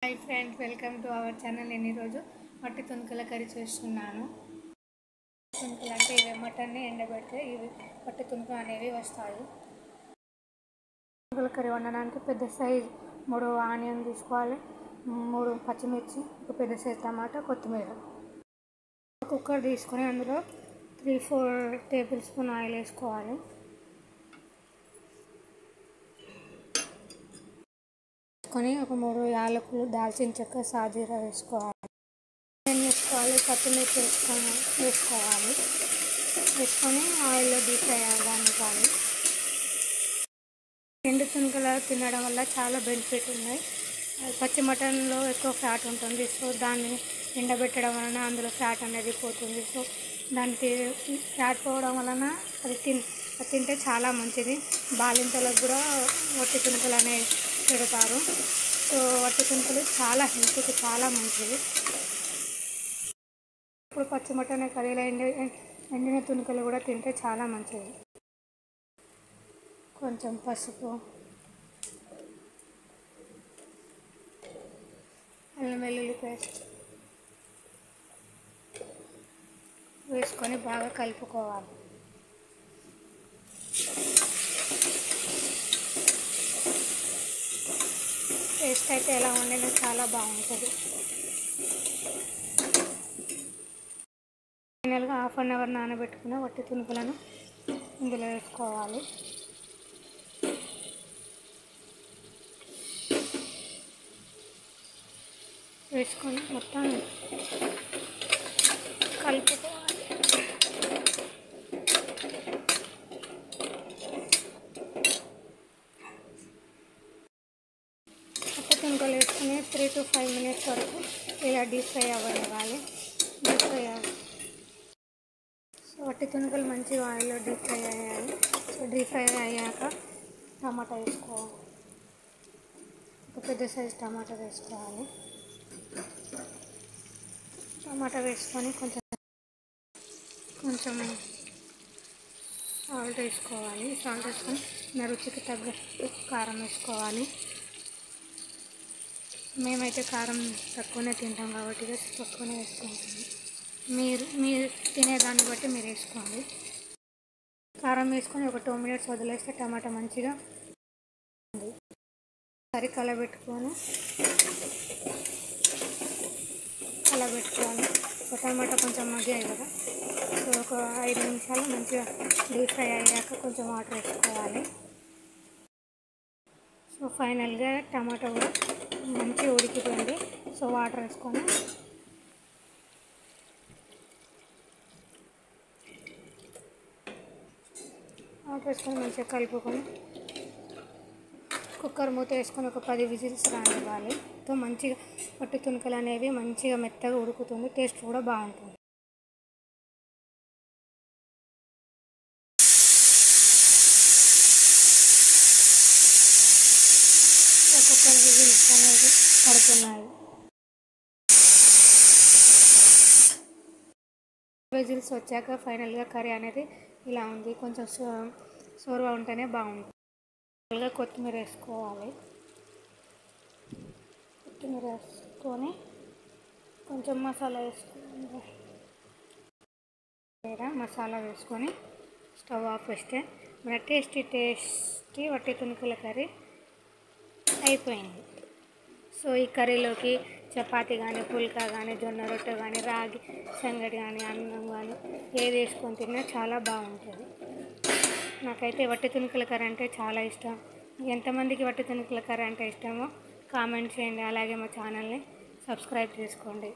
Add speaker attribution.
Speaker 1: Hi friends, welcome to our channel. నేను ఈరోజు మట్టి తుణుకుల కర్రీ చేస్తున్నాను. తుణుకులు అంటే ఇవి మటన్ని ఎండబెడితే ఇవి మట్టి తుణుకులు అనేవి వస్తాయి. తుణుకుల కర్రీ వండడానికి పెద్ద సైజు 3 ఆనియన్ తీసుకోవాలి, 3 పచ్చిమిర్చి, ఒక పెద్ద సైజు టమాటా, కొత్తిమీర. కుక్కర్ తీసుకొని అందులో 3-4 టేబుల్ స్పూన్ ఆయిల్ వేసుకోవాలి. ఒక 3 యాలకులు, దాల్చిన చెక్క, సాజీరా వేసుకోవాలి. పచ్చిమిర్చి వేసుకొని ఆయిల్లో డీప్ ఫ్రై అవ్వనివ్వాలి. ఎండు తుణుకులు తినడం వల్ల చాలా బెనిఫిట్ ఉన్నాయి. పచ్చి మటన్లో ఎక్కువ ఫ్యాట్ ఉంటుంది. సో దాన్ని ఎండబెట్టడం వలన అందులో ఫ్యాట్ అనేది పోతుంది. సో దానికి ఫ్యాట్ పోవడం వలన అది తింటే చాలా మంచిది. బాలింతలకు కూడా వట్టి తుణుకులు అనేవి పెడతారు. సో వట్టి తుణుకులు చాలా హెల్త్కి చాలా మంచిది. ఇప్పుడు పచ్చి మటన్ కర్రీలో ఎండిన తుణుకులు కూడా తింటే చాలా మంచిది. కొంచెం పసుపు, అల్లం వెల్లుల్లి పేస్ట్ వేసుకొని బాగా కలుపుకోవాలి. టేస్ట్ అయితే ఎలా వండినా చాలా బాగుంటుంది. ఫైనల్గా 1/2 అవర్ నానబెట్టుకున్న వట్టి తుణుకులను ఇందులో వేసుకోవాలి. వేసుకొని మొత్తం కలుపుకోవాలి. వట్టి తుణుకులు వేసుకుని 3 to 5 minutes వరకు ఇలా డీప్ ఫ్రై అవ్వనివ్వాలి. వట్టి తుణుకులు మంచిగా ఆయిల్లో డీప్ ఫ్రై అయ్యాయి. సో డీప్ ఫ్రై అయ్యాక టమాటా వేసుకోవాలి. ఒక పెద్ద సైజు టమాటా వేసుకోవాలి. టమాటా వేసుకొని కొంచెం సాల్ట్ వేసుకోవాలి. సాల్ట్ వేసుకొని నా రుచికి తగ్గట్టు కారం వేసుకోవాలి. మేమైతే కారం తక్కువనే తింటాం కాబట్టి తక్కువనే వేసుకుంటాము. మీరు తినేదాన్ని బట్టి మీరు వేసుకోండి. కారం వేసుకొని ఒక 2 minutes వదిలేస్తే టమాటా మంచిగా కర్రీ కలబెట్టుకోవాలి. ఒక టమాటా కొంచెం మగ్గాయి కదా, సో ఒక 5 నిమిషాలు మంచిగా డీప్ ఫ్రై అయ్యాక కొంచెం వాటర్ వేసుకోవాలి. సో ఫైనల్గా టమాటా కూడా మంచిగా ఉడికిపోయింది. సో వాటర్ వేసుకొని మంచిగా కలుపుకొని కుక్కర్ మూత వేసుకొని ఒక 10 విజిల్స్ రానివ్వాలి. తో మంచిగా వట్టి తుణుకులు అనేవి మంచిగా మెత్తగా ఉడుకుతుంది. టేస్ట్ కూడా బాగుంటుంది. కుక్కర్ విజిల్స్ అనేవి పడుతున్నాయి. విజిల్స్ వచ్చాక ఫైనల్గా కర్రీ అనేది ఇలా ఉంది. కొంచెం సోరుగా ఉంటేనే బాగుంటుంది. కొత్తిమీర వేసుకోవాలి. కొత్తిమీర వేసుకొని కొంచెం మసాలా వేసుకొని స్టవ్ ఆఫ్ చేస్తే మన టేస్టీ వట్టి తుణుకుల కర్రీ అయిపోయింది. సో ఈ కర్రీలోకి చపాతీ కానీ, పుల్కా కానీ, జొన్న రొట్టె కానీ, రాగి సంగటి కానీ, అన్నం కానీ ఏది వేసుకొని తిన్నా చాలా బాగుంటుంది. నాకైతే వట్టి తుణుకుల కర్రీ అంటే చాలా ఇష్టం. ఎంతమందికి వట్టి తుణుకుల కర్రీ అంటే ఇష్టమో కామెంట్ చేయండి. అలాగే మా ఛానల్ని సబ్స్క్రైబ్ చేసుకోండి.